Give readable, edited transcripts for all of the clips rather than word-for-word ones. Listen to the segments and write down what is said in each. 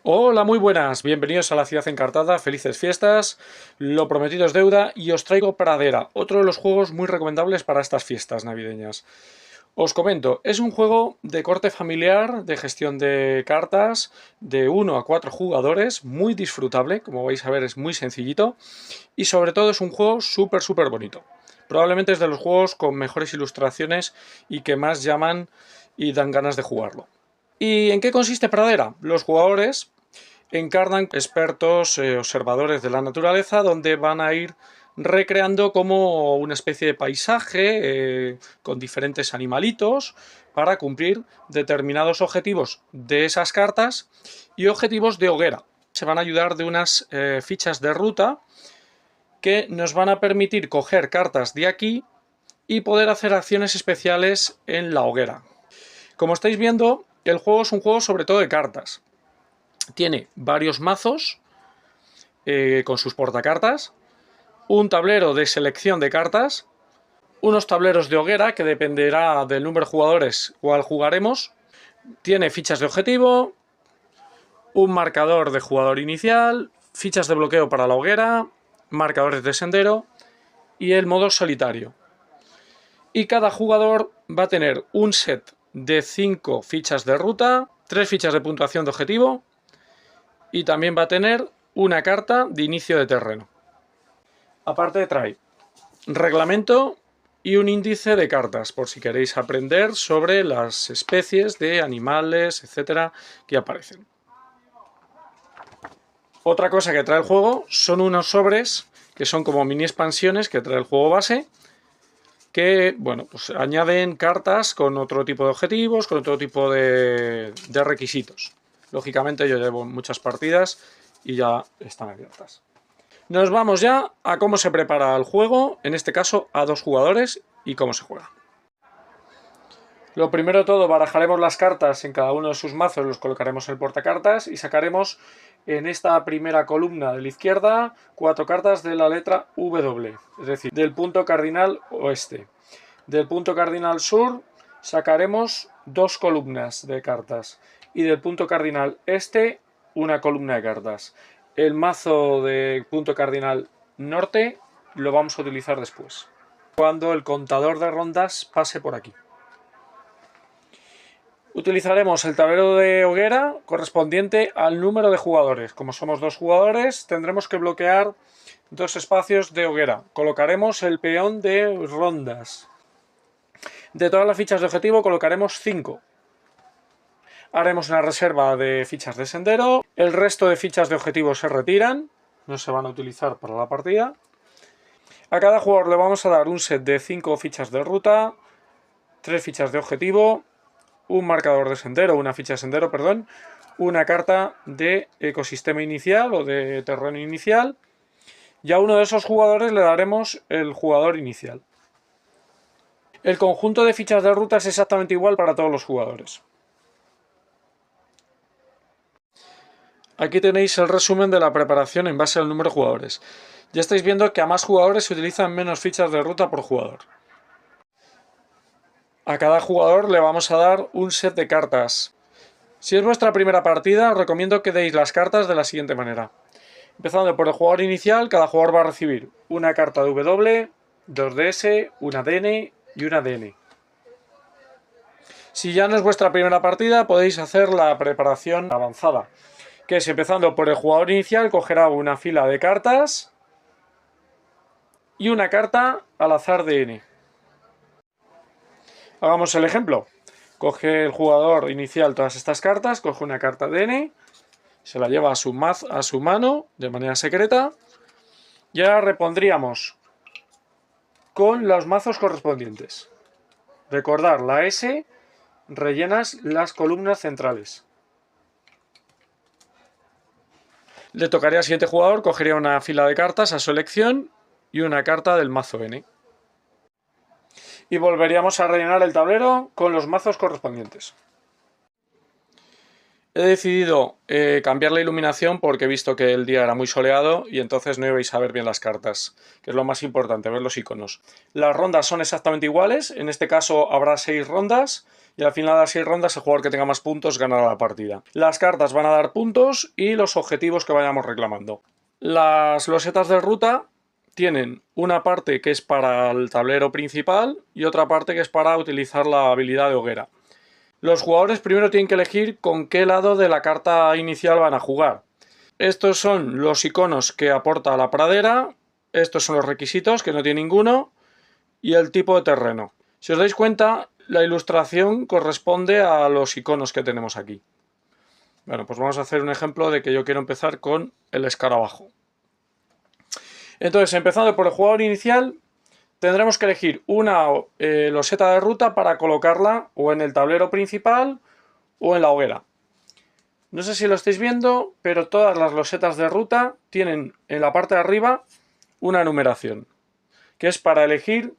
Hola, muy buenas, bienvenidos a la Ciudad Encartada, felices fiestas, lo prometido es deuda y os traigo Pradera, otro de los juegos muy recomendables para estas fiestas navideñas. Os comento, es un juego de corte familiar, de gestión de cartas, de 1 a 4 jugadores, muy disfrutable, como vais a ver es muy sencillito y sobre todo es un juego súper bonito. Probablemente es de los juegos con mejores ilustraciones y que más llaman y dan ganas de jugarlo. ¿Y en qué consiste Pradera? Los jugadores encarnan expertos observadores de la naturaleza donde van a ir recreando como una especie de paisaje con diferentes animalitos para cumplir determinados objetivos de esas cartas y objetivos de hoguera. Se van a ayudar de unas fichas de ruta que nos van a permitir coger cartas de aquí y poder hacer acciones especiales en la hoguera. Como estáis viendo, el juego es un juego sobre todo de cartas. Tiene varios mazos con sus portacartas, un tablero de selección de cartas, unos tableros de hoguera que dependerá del número de jugadores cuál jugaremos, tiene fichas de objetivo, un marcador de jugador inicial, fichas de bloqueo para la hoguera, marcadores de sendero y el modo solitario. Y cada jugador va a tener un set de 5 fichas de ruta, 3 fichas de puntuación de objetivo y también va a tener una carta de inicio de terreno. Aparte trae reglamento y un índice de cartas, por si queréis aprender sobre las especies de animales, etcétera, que aparecen. Otra cosa que trae el juego son unos sobres que son como mini expansiones que trae el juego base, que, bueno, pues añaden cartas con otro tipo de objetivos, con otro tipo de requisitos. Lógicamente yo llevo muchas partidas y ya están abiertas. Nos vamos ya a cómo se prepara el juego, en este caso a 2 jugadores y cómo se juega. Lo primero de todo, barajaremos las cartas en cada uno de sus mazos, los colocaremos en el portacartas y sacaremos en esta primera columna de la izquierda 4 cartas de la letra W, es decir, del punto cardinal oeste. Del punto cardinal sur sacaremos 2 columnas de cartas y del punto cardinal este una columna de cartas. El mazo de punto cardinal norte lo vamos a utilizar después, cuando el contador de rondas pase por aquí. Utilizaremos el tablero de hoguera correspondiente al número de jugadores. Como somos 2 jugadores, tendremos que bloquear 2 espacios de hoguera. Colocaremos el peón de rondas. De todas las fichas de objetivo colocaremos 5. Haremos una reserva de fichas de sendero. El resto de fichas de objetivo se retiran. No se van a utilizar para la partida. A cada jugador le vamos a dar un set de 5 fichas de ruta, 3 fichas de objetivo, un marcador de sendero, una ficha de sendero, perdón, una carta de ecosistema inicial o de terreno inicial, y a uno de esos jugadores le daremos el jugador inicial. El conjunto de fichas de ruta es exactamente igual para todos los jugadores. Aquí tenéis el resumen de la preparación en base al número de jugadores. Ya estáis viendo que a más jugadores se utilizan menos fichas de ruta por jugador. A cada jugador le vamos a dar un set de cartas. Si es vuestra primera partida, os recomiendo que deis las cartas de la siguiente manera. Empezando por el jugador inicial, cada jugador va a recibir una carta de W, 2 de S, una DN y una DN. Si ya no es vuestra primera partida, podéis hacer la preparación avanzada, que es empezando por el jugador inicial, cogerá una fila de cartas y una carta al azar de N. Hagamos el ejemplo. Coge el jugador inicial todas estas cartas, coge una carta de N, se la lleva a su mano de manera secreta y ahora repondríamos con los mazos correspondientes. Recordar, la S rellenas las columnas centrales. Le tocaría al siguiente jugador, cogería una fila de cartas a su elección y una carta del mazo N. Y volveríamos a rellenar el tablero con los mazos correspondientes. He decidido cambiar la iluminación porque he visto que el día era muy soleado y entonces no ibais a ver bien las cartas, que es lo más importante, ver los iconos. Las rondas son exactamente iguales, en este caso habrá 6 rondas y al final de las 6 rondas el jugador que tenga más puntos ganará la partida. Las cartas van a dar puntos y los objetivos que vayamos reclamando. Las losetas de ruta tienen una parte que es para el tablero principal y otra parte que es para utilizar la habilidad de hoguera. Los jugadores primero tienen que elegir con qué lado de la carta inicial van a jugar. Estos son los iconos que aporta la pradera, estos son los requisitos, que no tiene ninguno, y el tipo de terreno. Si os dais cuenta, la ilustración corresponde a los iconos que tenemos aquí. Bueno, pues vamos a hacer un ejemplo de que yo quiero empezar con el escarabajo. Entonces, empezando por el jugador inicial, tendremos que elegir una loseta de ruta para colocarla o en el tablero principal o en la hoguera. No sé si lo estáis viendo, pero todas las losetas de ruta tienen en la parte de arriba una numeración, que es para elegir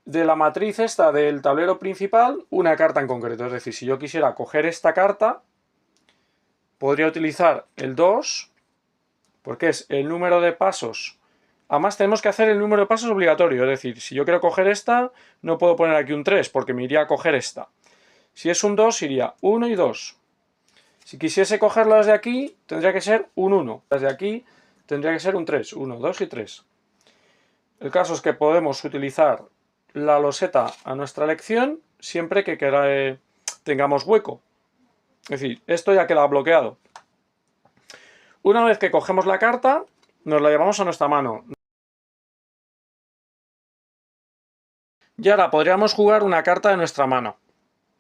de la matriz esta del tablero principal una carta en concreto. Es decir, si yo quisiera coger esta carta, podría utilizar el 2, porque es el número de pasos. Además tenemos que hacer el número de pasos obligatorio, es decir, si yo quiero coger esta, no puedo poner aquí un 3 porque me iría a coger esta. Si es un 2, iría 1 y 2. Si quisiese cogerlo desde aquí, tendría que ser un 1. Desde aquí tendría que ser un 3. 1, 2 y 3. El caso es que podemos utilizar la loseta a nuestra elección siempre que tengamos hueco. Es decir, esto ya queda bloqueado. Una vez que cogemos la carta, nos la llevamos a nuestra mano. Y ahora podríamos jugar una carta de nuestra mano,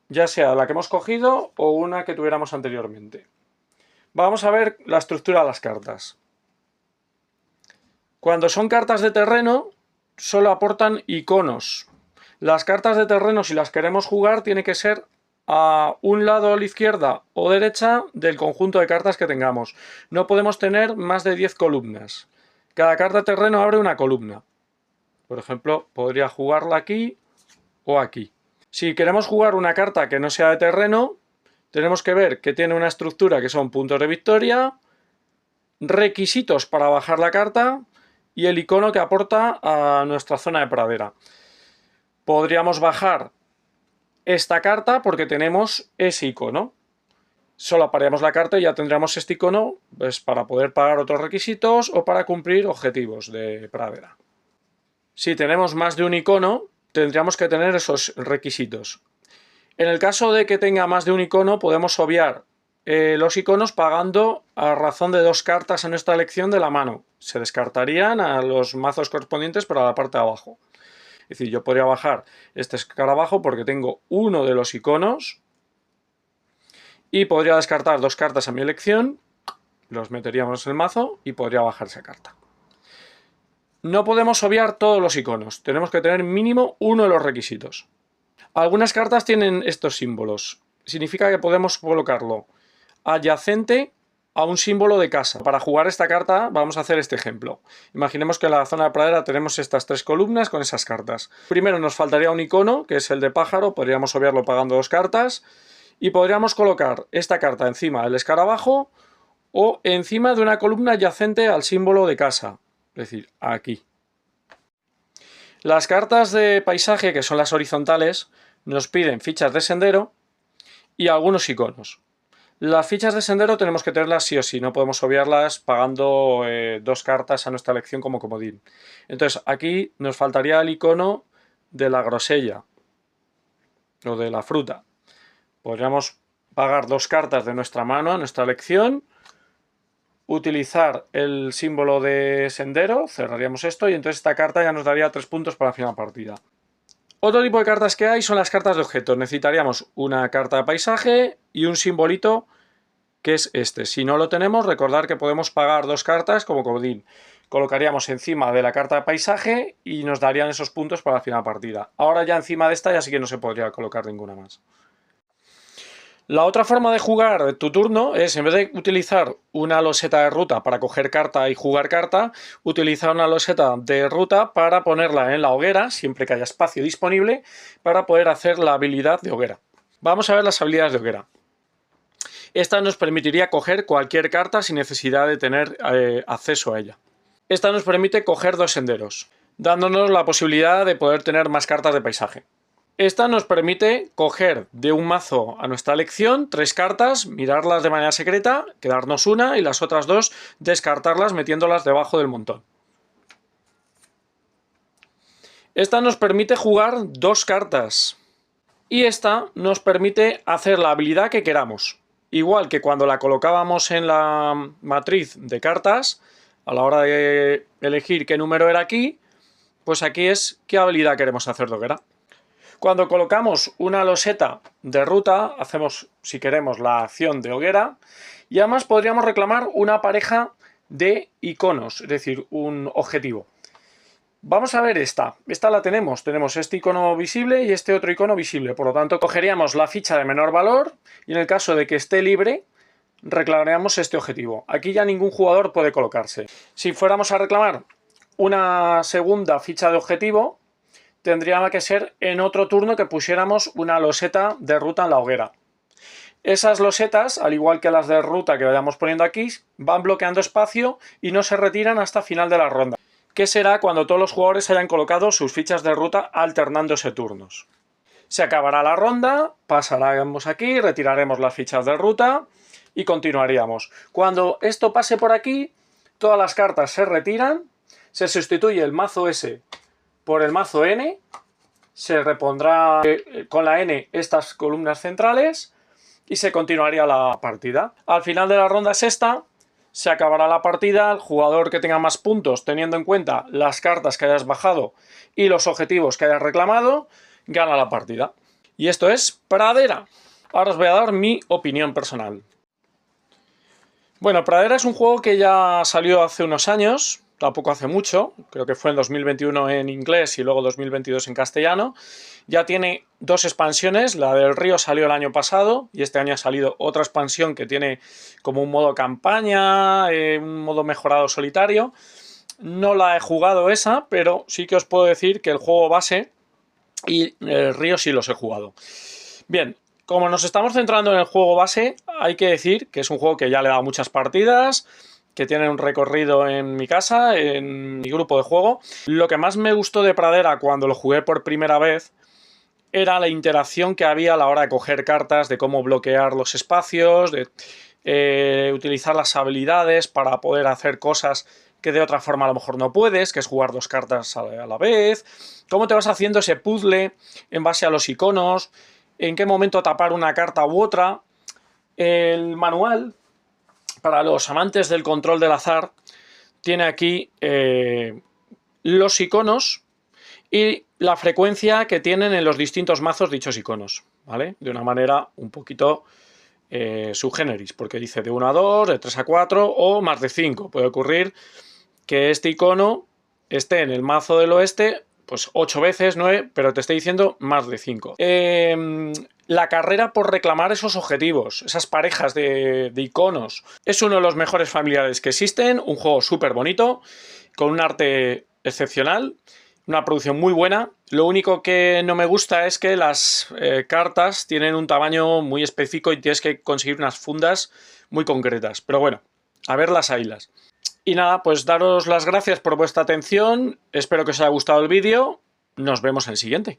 ya sea la que hemos cogido o una que tuviéramos anteriormente. Vamos a ver la estructura de las cartas. Cuando son cartas de terreno, solo aportan iconos. Las cartas de terreno, si las queremos jugar, tiene que ser a un lado a la izquierda o derecha del conjunto de cartas que tengamos. No podemos tener más de 10 columnas. Cada carta de terreno abre una columna. Por ejemplo, podría jugarla aquí o aquí. Si queremos jugar una carta que no sea de terreno, tenemos que ver que tiene una estructura que son puntos de victoria, requisitos para bajar la carta y el icono que aporta a nuestra zona de pradera. Podríamos bajar esta carta porque tenemos ese icono. Solo apareamos la carta y ya tendríamos este icono pues, para poder pagar otros requisitos o para cumplir objetivos de pradera. Si tenemos más de un icono, tendríamos que tener esos requisitos. En el caso de que tenga más de un icono, podemos obviar los iconos pagando a razón de 2 cartas en nuestra elección de la mano. Se descartarían a los mazos correspondientes para la parte de abajo. Es decir, yo podría bajar este escarabajo porque tengo uno de los iconos y podría descartar 2 cartas a mi elección, los meteríamos en el mazo y podría bajar esa carta. No podemos obviar todos los iconos, tenemos que tener mínimo uno de los requisitos. Algunas cartas tienen estos símbolos, significa que podemos colocarlo adyacente a un símbolo de casa. Para jugar esta carta vamos a hacer este ejemplo. Imaginemos que en la zona de pradera tenemos estas 3 columnas con esas cartas. Primero nos faltaría un icono, que es el de pájaro, podríamos obviarlo pagando 2 cartas, y podríamos colocar esta carta encima del escarabajo o encima de una columna adyacente al símbolo de casa. Es decir, aquí. Las cartas de paisaje, que son las horizontales, nos piden fichas de sendero y algunos iconos. Las fichas de sendero tenemos que tenerlas sí o sí, no podemos obviarlas pagando 2 cartas a nuestra elección como comodín. Entonces aquí nos faltaría el icono de la grosella o de la fruta. Podríamos pagar 2 cartas de nuestra mano a nuestra elección, utilizar el símbolo de sendero, cerraríamos esto y entonces esta carta ya nos daría 3 puntos para la final partida. Otro tipo de cartas que hay son las cartas de objetos. Necesitaríamos una carta de paisaje y un simbolito que es este. Si no lo tenemos, recordar que podemos pagar 2 cartas como comodín. Colocaríamos encima de la carta de paisaje y nos darían esos puntos para la final partida. Ahora ya encima de esta ya sí que no se podría colocar ninguna más. La otra forma de jugar tu turno es, en vez de utilizar una loseta de ruta para coger carta y jugar carta, utilizar una loseta de ruta para ponerla en la hoguera, siempre que haya espacio disponible, para poder hacer la habilidad de hoguera. Vamos a ver las habilidades de hoguera. Esta nos permitiría coger cualquier carta sin necesidad de tener acceso a ella. Esta nos permite coger 2 senderos, dándonos la posibilidad de poder tener más cartas de paisaje. Esta nos permite coger de un mazo a nuestra elección 3 cartas, mirarlas de manera secreta, quedarnos una y las otras 2 descartarlas metiéndolas debajo del montón. Esta nos permite jugar 2 cartas y esta nos permite hacer la habilidad que queramos. Igual que cuando la colocábamos en la matriz de cartas, a la hora de elegir qué número era aquí, pues aquí es qué habilidad queremos hacer de hoguera. Cuando colocamos una loseta de ruta, hacemos, si queremos, la acción de hoguera y además podríamos reclamar una pareja de iconos, es decir, un objetivo. Vamos a ver esta la tenemos este icono visible y este otro icono visible, por lo tanto cogeríamos la ficha de menor valor y en el caso de que esté libre, reclamaríamos este objetivo. Aquí ya ningún jugador puede colocarse. Si fuéramos a reclamar una segunda ficha de objetivo, tendría que ser en otro turno que pusiéramos una loseta de ruta en la hoguera. Esas losetas, al igual que las de ruta que vayamos poniendo aquí, van bloqueando espacio y no se retiran hasta final de la ronda, que será cuando todos los jugadores hayan colocado sus fichas de ruta alternándose turnos. Se acabará la ronda, pasaremos aquí, retiraremos las fichas de ruta y continuaríamos. Cuando esto pase por aquí, todas las cartas se retiran, se sustituye el mazo S por el mazo N, se repondrá con la N estas columnas centrales y se continuaría la partida. Al final de la ronda sexta se acabará la partida, el jugador que tenga más puntos teniendo en cuenta las cartas que hayas bajado y los objetivos que hayas reclamado, gana la partida. Y esto es Pradera. Ahora os voy a dar mi opinión personal. Bueno, Pradera es un juego que ya salió hace unos años, tampoco hace mucho, creo que fue en 2021 en inglés y luego 2022 en castellano. Ya tiene 2 expansiones, la del Río salió el año pasado y este año ha salido otra expansión que tiene como un modo campaña, un modo mejorado solitario. No la he jugado esa, pero sí que os puedo decir que el juego base y el Río sí los he jugado. Bien, como nos estamos centrando en el juego base, hay que decir que es un juego que ya le he dado muchas partidas, que tiene un recorrido en mi casa, en mi grupo de juego. Lo que más me gustó de Pradera cuando lo jugué por primera vez era la interacción que había a la hora de coger cartas, de cómo bloquear los espacios, de utilizar las habilidades para poder hacer cosas que de otra forma a lo mejor no puedes, que es jugar 2 cartas a la vez, cómo te vas haciendo ese puzzle en base a los iconos, en qué momento tapar una carta u otra. El manual, para los amantes del control del azar, tiene aquí los iconos y la frecuencia que tienen en los distintos mazos dichos iconos, ¿vale? De una manera un poquito subgéneris, porque dice de 1 a 2, de 3 a 4 o más de 5. Puede ocurrir que este icono esté en el mazo del oeste pues 8 veces, 9, pero te estoy diciendo más de 5. La carrera por reclamar esos objetivos, esas parejas de iconos, es uno de los mejores familiares que existen, un juego súper bonito, con un arte excepcional, una producción muy buena. Lo único que no me gusta es que las cartas tienen un tamaño muy específico y tienes que conseguir unas fundas muy concretas, pero bueno, a ver las haylas. Y nada, pues daros las gracias por vuestra atención, espero que os haya gustado el vídeo, nos vemos en el siguiente.